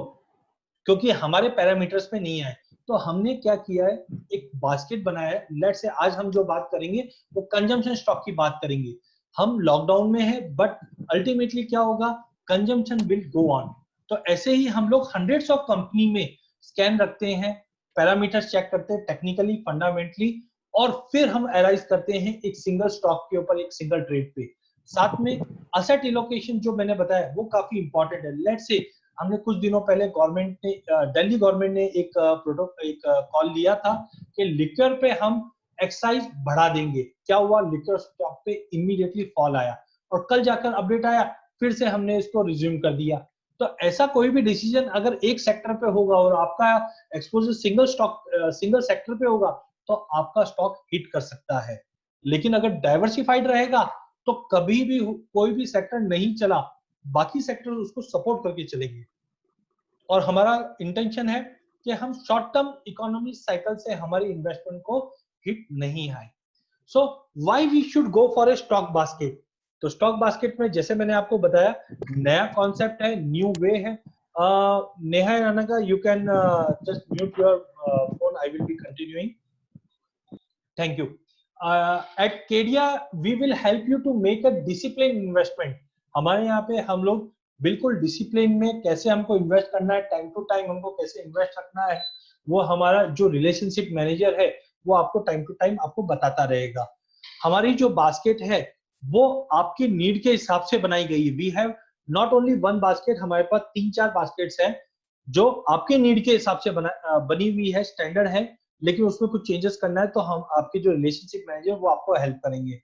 क्योंकि हमारे पैरामीटर्स में नहीं आए। तो हमने क्या किया है, एक बास्केट बनाया है। लेट्स से आज हम जो बात करेंगे वो कंजम्पशन स्टॉक की बात करेंगे। हम लॉकडाउन में है, बट अल्टीमेटली क्या होगा, कंजम्पशन विल गो ऑन। तो ऐसे ही हम लोग हंड्रेड्स ऑफ कंपनी में स्कैन रखते हैं, पैरामीटर्स चेक करते हैं टेक्निकली, फंडामेंटली, और फिर हम एनालाइज करते हैं एक सिंगल स्टॉक के ऊपर, एक सिंगल ट्रेड पे। साथ में असेट एलोकेशन जो मैंने बताया वो काफी इंपॉर्टेंट है। लेट्स से हमने कुछ दिनों पहले गवर्नमेंट ने, दिल्ली गवर्नमेंट ने एक कॉल लिया था कि लिक्वर पे हम एक्साइज बढ़ा देंगे। क्या हुआ, लिक्वर स्टॉक पे इमीडिएटली फॉल आया और कल जाकर अपडेट आया, फिर से हमने इसको रिज्यूम कर दिया। तो ऐसा कोई भी डिसीजन अगर एक सेक्टर पे होगा और आपका एक्सपोजर सिंगल सेक्टर पे होगा तो आपका स्टॉक हिट कर सकता है। लेकिन अगर डाइवर्सिफाइड रहेगा तो कभी भी कोई भी सेक्टर नहीं चला, बाकी सेक्टर उसको सपोर्ट करके चलेंगे। और हमारा इंटेंशन है कि हम शॉर्ट टर्म इकोनॉमी साइकिल से हमारी इन्वेस्टमेंट को हिट नहीं आए। So why we should go for a stock basket? तो स्टॉक बास्केट में जैसे मैंने आपको बताया, नया कॉन्सेप्ट है, न्यू वे है। Neha Anaga, you can just mute your phone, I will be continuing. Thank you. At Kedia we will help you to make a discipline investment. हमारे यहाँ पे हम लोग बिल्कुल डिसिप्लिन में कैसे हमको इन्वेस्ट करना है, टाइम टू टाइम हमको कैसे इन्वेस्ट रखना है, वो हमारा जो रिलेशनशिप मैनेजर है वो आपको टाइम टू टाइम आपको बताता रहेगा। हमारी जो बास्केट है वो आपकी नीड के हिसाब से बनाई गई है। We have not only one basket, हमारे पास 3-4 बास्केट्स हैं जो आपके नीड के हिसाब से बनी हुई है, स्टैंडर्ड है, लेकिन उसमें कुछ चेंजेस करना है तो हम आपके जो रिलेशनशिप मैनेजर वो आपको हेल्प करेंगे।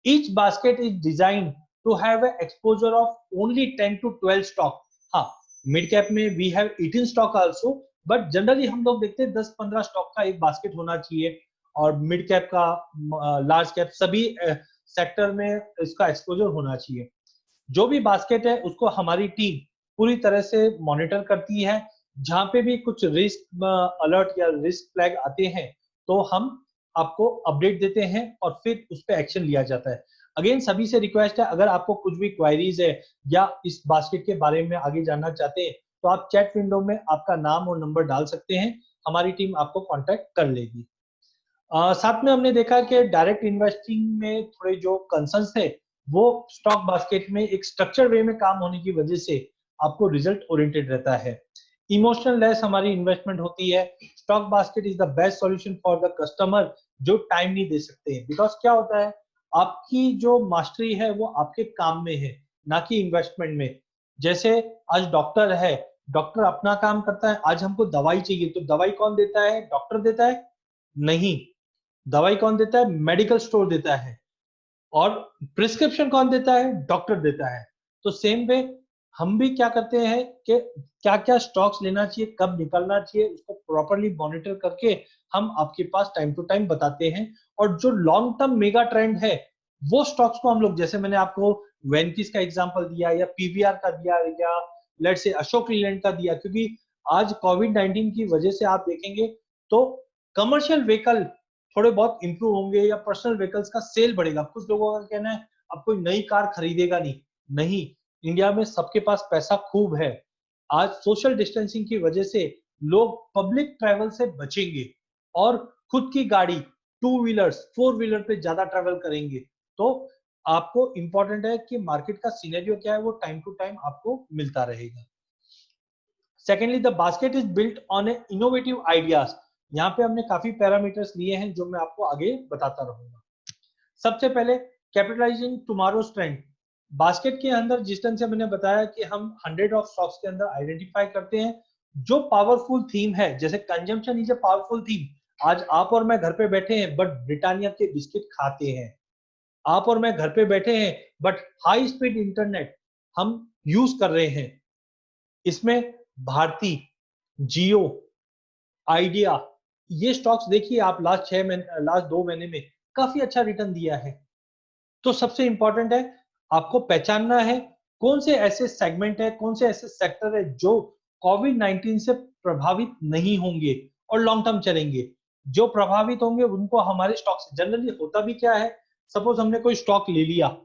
Each basket is design to have a exposure of only 10 to 12 stock. हाँ, मिड कैप में we have 18 stock also, but generally हम लोग देखते हैं 10-15 स्टॉक का एक बास्केट होना चाहिए, और मिड कैप का, लार्ज कैप, सभी सेक्टर में इसका एक्सपोजर होना चाहिए। जो भी बास्केट है उसको हमारी टीम पूरी तरह से मॉनिटर करती है। जहां पे भी कुछ रिस्क अलर्ट या रिस्क फ्लैग आते हैं तो हम आपको अपडेट देते हैं और फिर उस पर एक्शन लिया जाता है। अगेन सभी से रिक्वेस्ट है, अगर आपको कुछ भी क्वेरीज है या इस बास्केट के बारे में आगे जानना चाहते हैं तो आप चैट विंडो में आपका नाम और नंबर डाल सकते हैं, हमारी टीम आपको कांटेक्ट कर लेगी। साथ में हमने देखा कि डायरेक्ट इन्वेस्टिंग में थोड़े जो कंसर्न्स थे वो स्टॉक बास्केट में एक स्ट्रक्चर वे में काम होने की वजह से आपको रिजल्ट ओरिएंटेड रहता है। इमोशनल लेस हमारी इन्वेस्टमेंट होती है। Stock basket is the best solution for the customer जो टाइम नहीं दे सकते हैं। बिकॉज क्या होता है, आपकी जो मास्टरी है वो आपके काम में है, ना कि इन्वेस्टमेंट में। जैसे आज डॉक्टर है, डॉक्टर अपना काम करता है, आज हमको दवाई चाहिए तो दवाई कौन देता है? डॉक्टर देता है? नहीं, दवाई कौन देता है? मेडिकल स्टोर देता है। और प्रिस्क्रिप्शन कौन देता है? डॉक्टर देता है। तो सेम वे हम भी क्या करते हैं कि क्या क्या स्टॉक्स लेना चाहिए, कब निकलना चाहिए, उसको प्रॉपरली मॉनिटर करके हम आपके पास टाइम टू टाइम बताते हैं। और जो लॉन्ग टर्म मेगा ट्रेंड है वो स्टॉक्स को हम लोग, जैसे मैंने आपको वेंकीस का एग्जांपल दिया या पीवीआर का दिया या लेट्स से अशोक लीलैंड का दिया, क्योंकि आज कोविड-19 की वजह से आप देखेंगे तो कमर्शियल व्हीकल थोड़े बहुत इंप्रूव होंगे या पर्सनल व्हीकल्स का सेल बढ़ेगा। कुछ लोगों का कहना है अब कोई नई कार खरीदेगा नहीं, इंडिया में सबके पास पैसा खूब है। आज सोशल डिस्टेंसिंग की वजह से लोग पब्लिक ट्रैवल से बचेंगे और खुद की गाड़ी, टू व्हीलर्स, फोर व्हीलर पे ज्यादा ट्रैवल करेंगे। तो आपको इंपॉर्टेंट है कि मार्केट का सिनेरियो क्या है वो टाइम टू टाइम आपको मिलता रहेगा। Secondly, the basket is built on A innovative ideas. यहाँ पे हमने काफी पैरामीटर्स लिए हैं जो मैं आपको आगे बताता रहूंगा। सबसे पहले, कैपिटलाइजिंग टुमारोज ट्रेंड। बास्केट के अंदर जिस तरह से मैंने बताया कि हम 100 ऑफ स्टॉक्स के अंदर आइडेंटिफाई करते हैं जो पावरफुल थीम है। जैसे consumption is a powerful theme. आज आप और मैं घर पे बैठे हैं बट ब्रिटानिया के बिस्किट खाते हैं। आप और मैं घर पे बैठे हैं बट हाई स्पीड इंटरनेट हम यूज कर रहे हैं। इसमें भारती, जियो, आइडिया, ये स्टॉक्स देखिए आप लास्ट 2 महीने में काफी अच्छा रिटर्न दिया है। तो सबसे इंपॉर्टेंट है आपको पहचानना है कौन से ऐसे सेगमेंट है, कौन से ऐसे सेक्टर है जो कोविड-19 से प्रभावित नहीं होंगे और लॉन्ग टर्म चलेंगे। जो प्रभावित होंगे उनको हमारे स्टॉक से, जनरली होता भी क्या है, सपोज हमने कोई स्टॉक ले लिया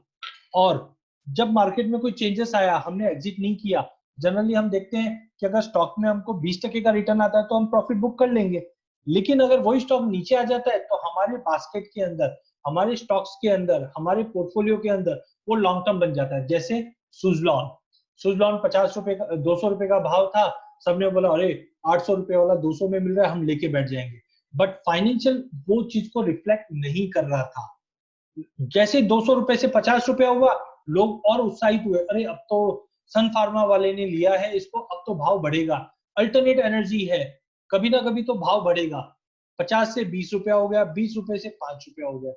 और जब मार्केट में कोई चेंजेस आया हमने एग्जिट नहीं किया। जनरली हम देखते हैं कि अगर स्टॉक में हमको 20% का रिटर्न आता है तो हम प्रॉफिट बुक कर लेंगे, लेकिन अगर वही स्टॉक नीचे आ जाता है तो हमारे बास्केट के अंदर, हमारे स्टॉक्स के अंदर, हमारे पोर्टफोलियो के अंदर वो लॉन्ग टर्म बन जाता है। जैसे सुजलॉन 50 रुपए का, 200 रुपए का भाव था, सबने बोला अरे 800 रुपए वाला 200 में मिल रहा है, हम लेके बैठ जाएंगे। बट फाइनेंशियल वो चीज को रिफ्लेक्ट नहीं कर रहा था। जैसे 200 रुपए से 50 रुपया हुआ, लोग और उत्साहित हुए, अरे अब तो सन फार्मा वाले ने लिया है इसको, अब तो भाव बढ़ेगा। अल्टरनेट एनर्जी है, कभी ना कभी तो भाव बढ़ेगा। 50 से 20 रुपया हो गया, 20 रुपए से 5 रुपया हो गया।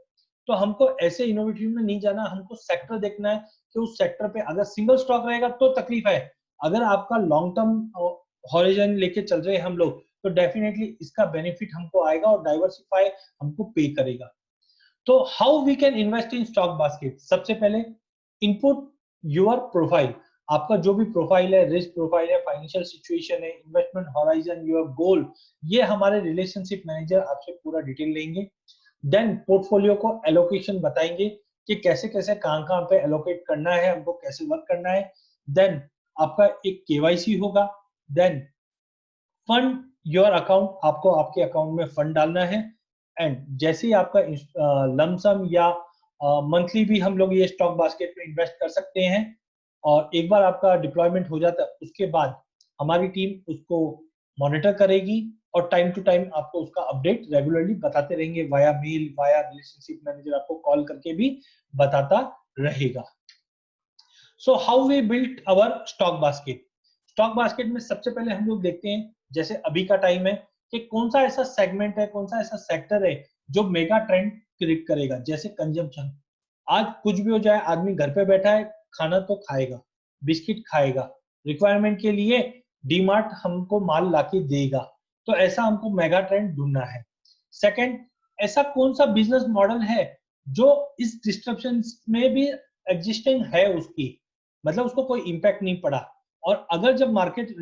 तो हमको ऐसे इनोवेटिव में नहीं जाना, हमको सेक्टर देखना है कि उस सेक्टर पे अगर सिंगल स्टॉक रहेगा तो तकलीफ है। अगर आपका लॉन्ग टर्म हॉरिजन लेके चल रहे हैं हम लोग तो डेफिनेटली इसका बेनिफिट हमको आएगा और डाइवर्सिफाई हमको पे करेगा। तो how we can invest in stock basket. सबसे पहले इनपुट योर प्रोफाइल, आपका जो भी प्रोफाइल है, रिस्क प्रोफाइल है, फाइनेंशियल सिचुएशन है, इन्वेस्टमेंट हॉराइजन, योर गोल, ये हमारे रिलेशनशिप मैनेजर आपसे पूरा डिटेल लेंगे। देन पोर्टफोलियो को एलोकेशन बताएंगे कि कैसे कैसे कहां पे एलोकेट करना है, हमको कैसे वर्क करना है। देन आपका एक केवाईसी होगा। देन फंड योर अकाउंट, आपको आपके अकाउंट में फंड डालना है। एंड जैसे ही आपका लमसम या मंथली भी हम लोग ये स्टॉक बास्केट में इन्वेस्ट कर सकते हैं। और एक बार आपका डिप्लॉयमेंट हो जाता है उसके बाद हमारी टीम उसको मॉनिटर करेगी और टाइम टू टाइम आपको उसका अपडेट रेगुलरली बताते रहेंगे, via mail, via relationship manager आपको कॉल करके भी बताता रहेगा। So how we built our stock basket. Stock basket में सबसे पहले हम लोग देखते हैं, जैसे अभी का टाइम है, कि कौन सा ऐसा सेगमेंट है, कौन सा ऐसा सेक्टर है जो मेगा ट्रेंड क्रिएट करेगा। जैसे कंजम्पशन, आज कुछ भी हो जाए आदमी घर पे बैठा है, खाना तो खाएगा, बिस्किट खाएगा, रिक्वायरमेंट के लिए डीमार्ट हमको माल लाके देगा। तो ऐसा हमको मेगा ट्रेंड ढूंढना है। सेकंड, ऐसा कौन सा बिजनेस मॉडल है जो इस डिस्ट्रप्शन में भी एग्जिस्टिंग है, उसकी मतलब उसको कोई इंपैक्ट नहीं पड़ा, और अगर जब मार्केट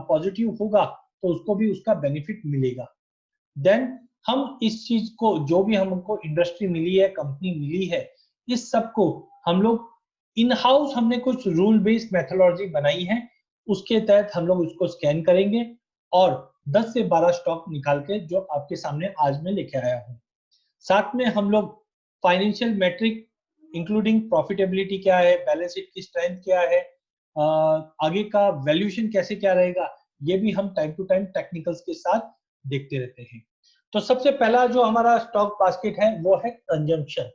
पॉजिटिव होगा तो उसको भी उसका बेनिफिट मिलेगा। देन हम इस चीज को, जो भी हमको इंडस्ट्री मिली है, कंपनी मिली है, इस सब को हम लोग इन हाउस, हमने कुछ रूल बेस्ड मेथोडोलॉजी बनाई है, उसके तहत हम लोग उसको स्कैन करेंगे और 10 से 12 स्टॉक निकाल के जो आपके सामने आज मैं लेके आया हूँ। साथ में हम लोग फाइनेंशियल मैट्रिक इंक्लूडिंग प्रॉफिटेबिलिटी क्या है, बैलेंस शीट की स्ट्रेंथ क्या है, आगे का वैल्यूएशन कैसे क्या रहेगा, ये भी हम टाइम टू टाइम टेक्निकल्स के साथ देखते रहते हैं। तो सबसे पहला जो हमारा स्टॉक बास्केट है वो है कंजम्पशन।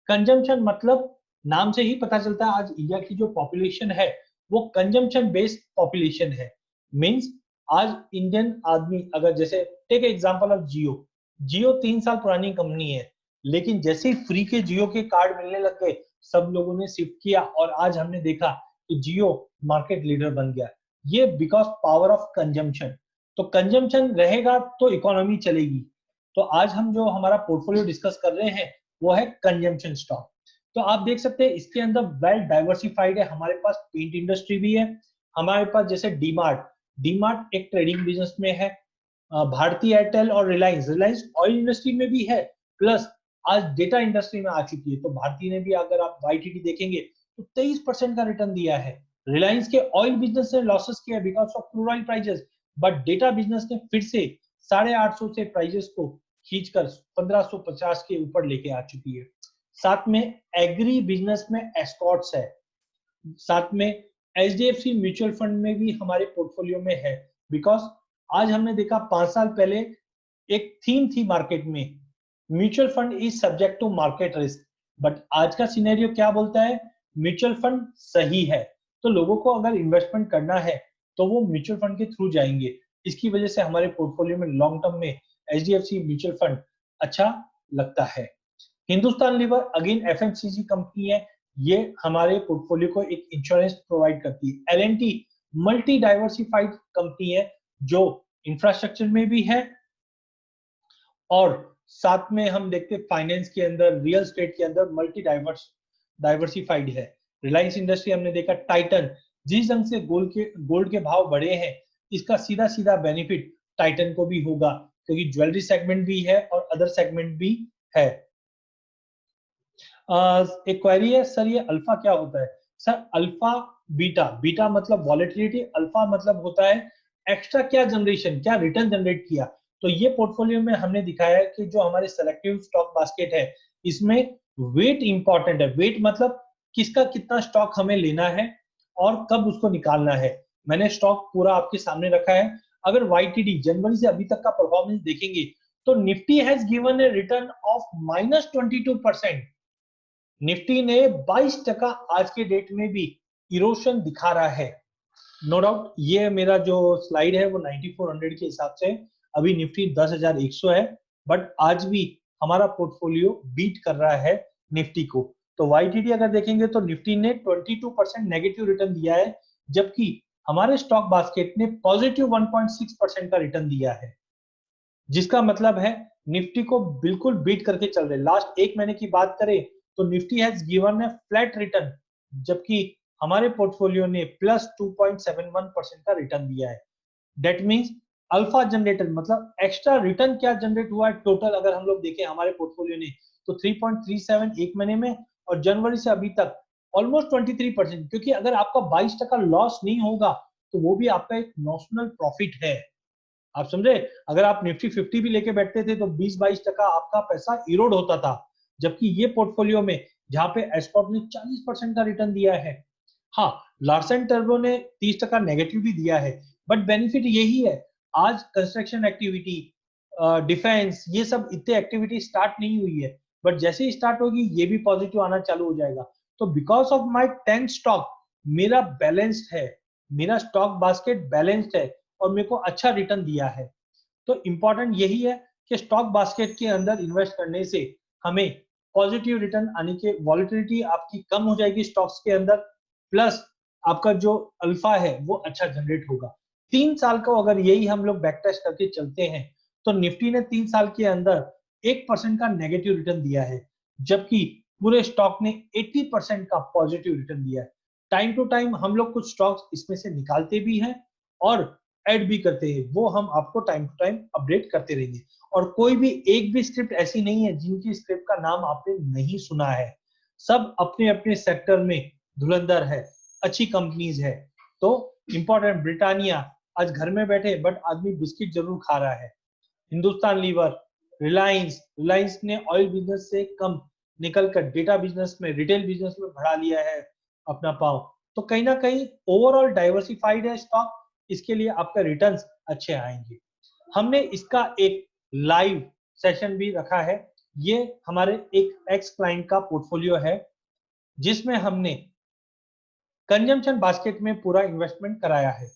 कंजम्पशन मतलब नाम से ही पता चलता है, आज इंडिया की जो पॉपुलेशन है वो कंजम्पशन बेस्ड पॉपुलेशन है। मींस आज इंडियन आदमी, अगर जैसे टेक एग्जांपल ऑफ जियो 3 साल पुरानी कंपनी है, लेकिन जैसे ही फ्री के जियो के कार्ड मिलने लग गए सब लोगों ने शिफ्ट किया और आज हमने देखा कि जियो मार्केट लीडर बन गया, ये बिकॉज पावर ऑफ कंजम्पशन। तो कंजम्पशन रहेगा तो इकोनॉमी चलेगी। तो आज हम जो हमारा पोर्टफोलियो डिस्कस कर रहे हैं वो है कंजम्पशन स्टॉक। तो आप देख सकते हैं इसके अंदर वेल डाइवर्सिफाइड है। हमारे पास पेंट इंडस्ट्री भी है, हमारे पास जैसे डीमार्ट एक ट्रेडिंग बिजनेस में है, भारती एयरटेल और रिलायंस ऑयल इंडस्ट्री में भी है, प्लस आज डेटा इंडस्ट्री में आ चुकी है। तो भारती ने भी, अगर आप YTD देखेंगे तो 23% का रिटर्न दिया है। रिलायंस के ऑयल बिजनेस ने लॉसेस किया because of crude oil prices, but data business ने फिर से 850 से प्राइसेस को खींचकर 1550 के ऊपर लेके आ चुकी है। साथ में एग्री बिजनेस में एस्कॉर्ट्स है, साथ में HDFC म्यूचुअल फंड में भी हमारे पोर्टफोलियो में है। बिकॉज आज हमने देखा 5 साल पहले एक थीम थी मार्केट में, mutual fund is subject to market risk, but आज का सिनेरियो क्या बोलता है, म्यूचुअल फंड सही है। तो लोगों को अगर इन्वेस्टमेंट करना है तो वो म्यूचुअल फंड के थ्रू जाएंगे। इसकी वजह से हमारे पोर्टफोलियो में लॉन्ग टर्म में HDFC म्यूचुअल फंड अच्छा लगता है। Hindustan Lever again FMCG company है, ये हमारे पोर्टफोलियो को एक इंश्योरेंस प्रोवाइड करती है। L&T मल्टी डाइवर्सिफाइड कंपनी है जो इंफ्रास्ट्रक्चर में भी है, और साथ में हम देखते हैं फाइनेंस के अंदर, रियल एस्टेट के अंदर मल्टी डाइवर्सिफाइड है। रिलायंस इंडस्ट्री हमने देखा, टाइटन जिस ढंग से गोल्ड के भाव बढ़े हैं, इसका सीधा सीधा बेनिफिट टाइटन को भी होगा, क्योंकि ज्वेलरी सेगमेंट भी है और अदर सेगमेंट भी है। एक क्वेरी है, सर ये अल्फा क्या होता है? सर अल्फा बीटा मतलब वॉलेटिलिटी, अल्फा मतलब होता है एक्स्ट्रा क्या जनरेशन, क्या रिटर्न जनरेट किया। तो ये पोर्टफोलियो में हमने दिखाया है कि जो हमारे सेलेक्टिव स्टॉक बास्केट है, इसमें वेट इंपॉर्टेंट है। वेट मतलब किसका कितना स्टॉक हमें लेना है और कब उसको निकालना है। मैंने स्टॉक पूरा आपके सामने रखा है। अगर YTD जनवरी से अभी तक का परफॉर्मेंस देखेंगे तो Nifty has given A return of -22%। Nifty ने 22% आज के डेट में भी इरोशन दिखा रहा है। नो डाउट ये मेरा जो स्लाइड है वो 9400 के हिसाब से अभी निफ्टी 10,100 है, बट आज भी हमारा पोर्टफोलियो बीट कर रहा है निफ्टी को। तो YTD अगर देखेंगे तो निफ्टी ने 22% नेगेटिव रिटर्न दिया है, जबकि हमारे स्टॉक बास्केट ने पॉजिटिव 1.6% का रिटर्न दिया है, जिसका मतलब है निफ्टी को बिल्कुल बीट करके चल रहे। लास्ट एक महीने की बात करें तो Nifty has given A flat return, जबकि हमारे पोर्टफोलियो ने +2.71% का रिटर्न दिया है। दैट मींस अल्फा जनरेटर मतलब एक्स्ट्रा रिटर्न क्या जनरेट हुआ है टोटल, अगर हम लोग देखें हमारे पोर्टफोलियो ने तो 3.37 एक महीने में, और जनवरी से अभी तक ऑलमोस्ट 23%। क्योंकि अगर आपका 22% लॉस नहीं होगा तो वो भी आपका एक नॉशनल प्रॉफिट है। आप समझे, अगर आप निफ्टी 50 भी लेके बैठते थे तो 20-22% आपका पैसा इरोड होता था, जबकि ये पोर्टफोलियो में जहां पे एस्कॉर्ट ने 40% का रिटर्न दिया है। हाँ, लार्सन टर्बो ने 30% नेगेटिव भी दिया है, बट बेनिफिट यही है, आज कंस्ट्रक्शन एक्टिविटी, डिफेंस, ये सब इतने एक्टिविटी स्टार्ट नहीं हुई है, बट जैसे ही स्टार्ट होगी ये भी पॉजिटिव आना चालू हो जाएगा। तो बिकॉज ऑफ माई 10 स्टॉक मेरा बैलेंस्ड है, मेरा स्टॉक बास्केट बैलेंस्ड है और मेरे को अच्छा रिटर्न दिया है। तो इंपॉर्टेंट यही है कि स्टॉक बास्केट के अंदर इन्वेस्ट करने से हमें पॉजिटिव रिटर्न आने के, वॉलेटिलिटी आपकी कम हो जाएगी स्टॉक्स के अंदर, प्लस आपका जो अल्फा है वो अच्छा जनरेट होगा। 3 साल को अगर यही हम लोग बैक टेस्ट करके चलते हैं तो निफ्टी ने 3 साल के अंदर 1% का नेगेटिव रिटर्न दिया है, जबकि पूरे स्टॉक ने 80% का पॉजिटिव रिटर्न दिया है। टाइम टू टाइम हम लोग कुछ स्टॉक्स इसमें से निकालते भी हैं और ऐड भी करते हैं, वो हम आपको टाइम टू टाइम अपडेट करते रहेंगे। और कोई भी एक भी स्क्रिप्ट ऐसी नहीं है जिनकी स्क्रिप्ट का नाम आपने नहीं सुना है, सब अपने अपने सेक्टर में धुरंधर है, अच्छी कंपनीज है। तो इंपॉर्टेंट ब्रिटानिया, आज घर में बैठे बट आदमी बिस्किट जरूर खा रहा है। हिंदुस्तान लीवर, रिलायंस ने ऑयल बिजनेस से कम निकलकर डेटा बिजनेस में, रिटेल बिजनेस में बढ़ा लिया है अपना पांव। तो कहीं ना कहीं ओवरऑल डाइवर्सिफाइड है स्टॉक, इसके लिए आपका रिटर्न्स अच्छे आएंगे। हमने इसका एक लाइव सेशन भी रखा है, ये हमारे एक एक्स क्लाइंट का पोर्टफोलियो है जिसमें हमने कंजम्पशन बास्केट में पूरा इन्वेस्टमेंट कराया है।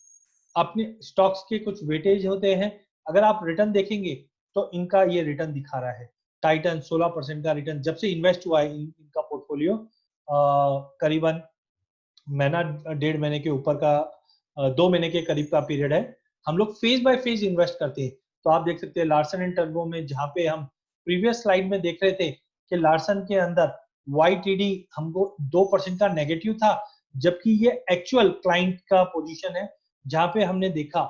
अपने स्टॉक्स के कुछ वेटेज होते हैं, अगर आप रिटर्न देखेंगे तो इनका ये रिटर्न दिखा रहा है। टाइटन 16% का रिटर्न जब से इन्वेस्ट हुआ है इनका पोर्टफोलियो, करीबन महीना 1.5 महीने के ऊपर का 2 महीने के करीब का पीरियड है, हम लोग फेज बाय फेज इन्वेस्ट करते हैं। तो आप देख सकते हैं लार्सन एंड टर्बो में, जहाँ पे हम प्रीवियस स्लाइड में देख रहे थे कि लार्सन के अंदर YTD हमको 2% का नेगेटिव था, जबकि ये एक्चुअल क्लाइंट का पोजीशन है, जहाँ पे हमने देखा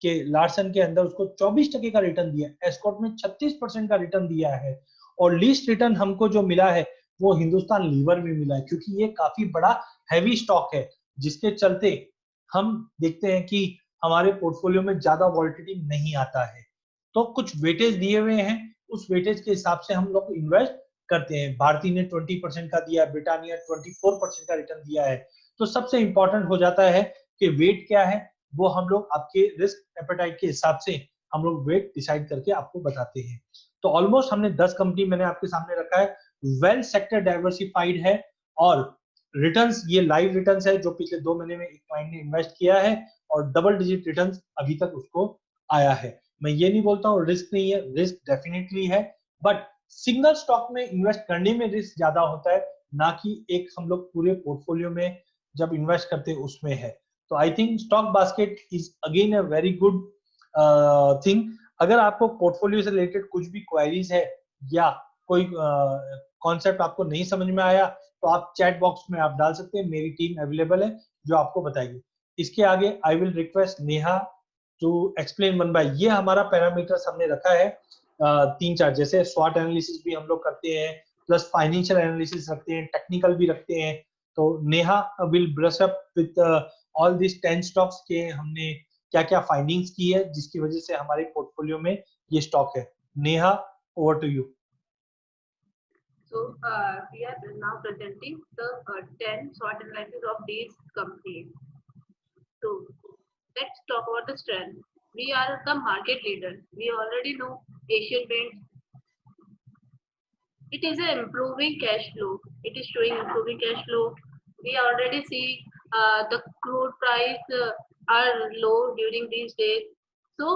कि लार्सन के अंदर उसको 24% का रिटर्न दिया, एस्कॉर्ट में 36% का रिटर्न दिया है, और लीस्ट रिटर्न हमको जो मिला है वो हिंदुस्तान लीवर में मिला है, क्योंकि ये काफी बड़ा हैवी स्टॉक है, जिसके चलते हम देखते हैं कि हमारे पोर्टफोलियो में ज्यादा वॉलिटिलिटी नहीं आता है। तो कुछ वेटेज दिए हुए हैं, उस वेटेज के हिसाब से हम लोग इन्वेस्ट करते हैं। भारती ने 20% का दिया, ब्रिटानिया 24% का रिटर्न दिया है। तो सबसे इंपॉर्टेंट हो जाता है कि वेट क्या है, वो हम लोग आपके रिस्क एपेटाइट के हिसाब से हम लोग वेट डिसाइड करके आपको बताते हैं। तो ऑलमोस्ट हमने 10 कंपनी मैंने आपके सामने रखा है, वेल सेक्टर डाइवर्सिफाइड है, और रिटर्न्स ये लाइव रिटर्न्स है जो पिछले 2 महीने में एक क्लाइंट ने इन्वेस्ट किया है, और डबल डिजिट रिटर्न्स अभी तक उसको आया है। मैं ये नहीं बोलता हूँ रिस्क नहीं है, रिस्क डेफिनेटली है, बट सिंगल स्टॉक में इन्वेस्ट करने में रिस्क ज्यादा होता है, ना कि एक हम लोग पूरे पोर्टफोलियो में जब इन्वेस्ट करते हैं उसमें है। तो I think stock basket is again a very good thing. अगर आपको पोर्टफोलियो से रिलेटेड कुछ भी क्वेरीज है या कोई कॉन्सेप्ट आपको नहीं समझ में आया, तो आप चैट बॉक्स में आप डाल सकते हैं, मेरी टीम अवेलेबल है जो आपको बताएगी। इसके आगे I will request Neha to explain one by. ये हमारा पैरामीटर्स हमने रखा है 3-4, जैसे स्वॉट एनालिसिस भी हम लोग करते हैं, प्लस फाइनेंशियल एनालिसिस रखते हैं, टेक्निकल भी रखते हैं। तो Neha will brush up with all this 10 stocks के हमने क्या क्या फाइंडिंग्स की है, जिसकी वजह से हमारे पोर्टफोलियो में ये स्टॉक है। Neha, over to you. So we are now presenting the 10 SWOT analysis of these companies. So let's talk about the strength. We are the market leader. We already know Asian Paints. It is an improving cash flow. It is showing improving cash flow. We already see the crude price are low during these days. So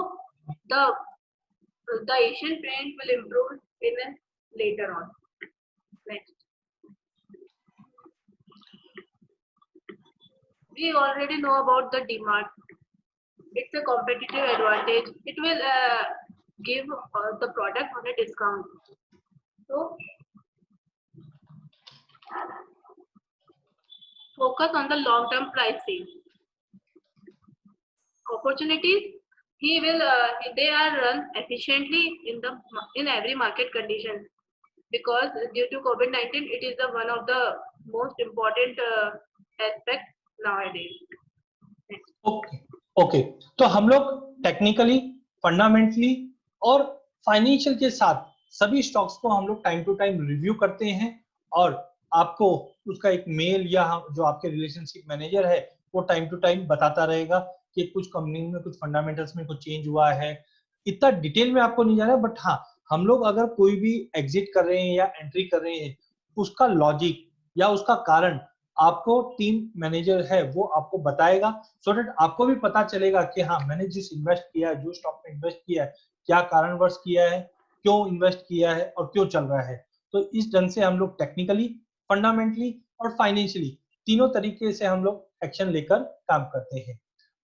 the Asian Paint will improve in later on. Next. We already know about the demand. It's a competitive advantage. It will give the product on a discount. So focus on the long-term pricing. Opportunities, they are run efficiently in every market condition, because due to COVID-19, it is one of the most important aspects nowadays. Okay, तो हम लोग technically, fundamentally और financial के साथ सभी stocks को हम लोग टाइम टू टाइम रिव्यू करते हैं, और आपको उसका एक मेल या जो आपके रिलेशनशिप मैनेजर है वो टाइम टू टाइम बताता रहेगा कि कुछ कंपनी में कुछ फंडामेंटल्स में कुछ चेंज हुआ है। इतना डिटेल में आपको नहीं जाना, बट हाँ, हम लोग अगर कोई भी एग्जिट कर रहे हैं या एंट्री कर रहे हैं, उसका लॉजिक या उसका कारण आपको टीम मैनेजर है वो आपको बताएगा, सो दैट आपको भी पता चलेगा कि हाँ, मैंने जिस इन्वेस्ट किया है, जो स्टॉक में इन्वेस्ट किया है, क्या कारणवश किया है, क्यों इन्वेस्ट किया है और क्यों चल रहा है। तो इस ढंग से हम लोग टेक्निकली, फंडामेंटली और फाइनेंशियली तीनों तरीके से हम लोग एक्शन लेकर काम करते हैं।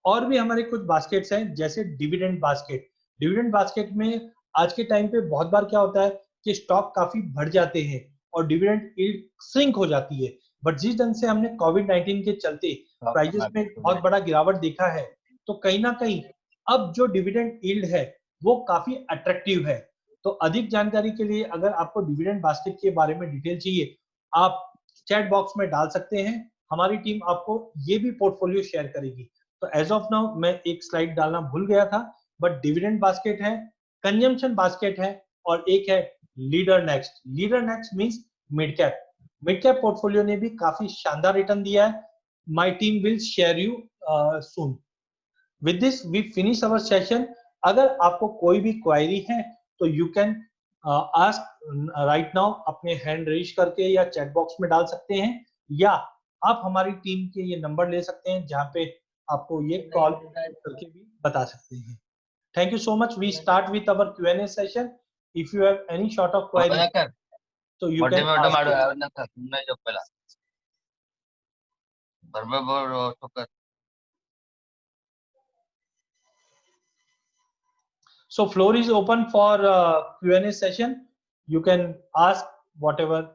और भी हमारे कुछ बास्केट्स हैं, जैसे डिविडेंड बास्केट। डिविडेंड बास्केट में आज के टाइम पे बहुत बार क्या होता है कि स्टॉक काफी बढ़ जाते हैं और डिविडेंड यील्ड श्रिंक हो जाती है, बट जिस ढंग से हमने कोविड-19 के चलते प्राइसेस में बहुत बड़ा गिरावट देखा है, तो कहीं ना कहीं अब जो डिविडेंड यील्ड है वो काफी अट्रैक्टिव है। तो अधिक जानकारी के लिए अगर आपको डिविडेंड बास्केट के बारे में डिटेल चाहिए, आप चैट बॉक्स में डाल सकते हैं, हमारी टीम आपको ये भी पोर्टफोलियो शेयर करेगी। तो एज ऑफ नाउ मैं एक स्लाइड डालना भूल गया था, बट डिविडेंड बास्केट है, कंजम्पशन बास्केट है, और एक है leader next. Leader next means mid cap. Mid cap portfolio ने भी काफी शानदार रिटर्न दिया है। My team will share you soon. With this we finish our session. अगर आपको कोई भी क्वेरी है तो you can ask right now, अपने हैंड रेज करके या चैट बॉक्स में डाल सकते हैं, या आप हमारी टीम के ये नंबर ले सकते हैं जहां पे आपको ये कॉल करके भी बता सकते हैं। Thank you so much. We start with our Q&A session. If you have any sort of query, so you can ask. Berber Soccer. So floor is open for Q&A session. You can ask whatever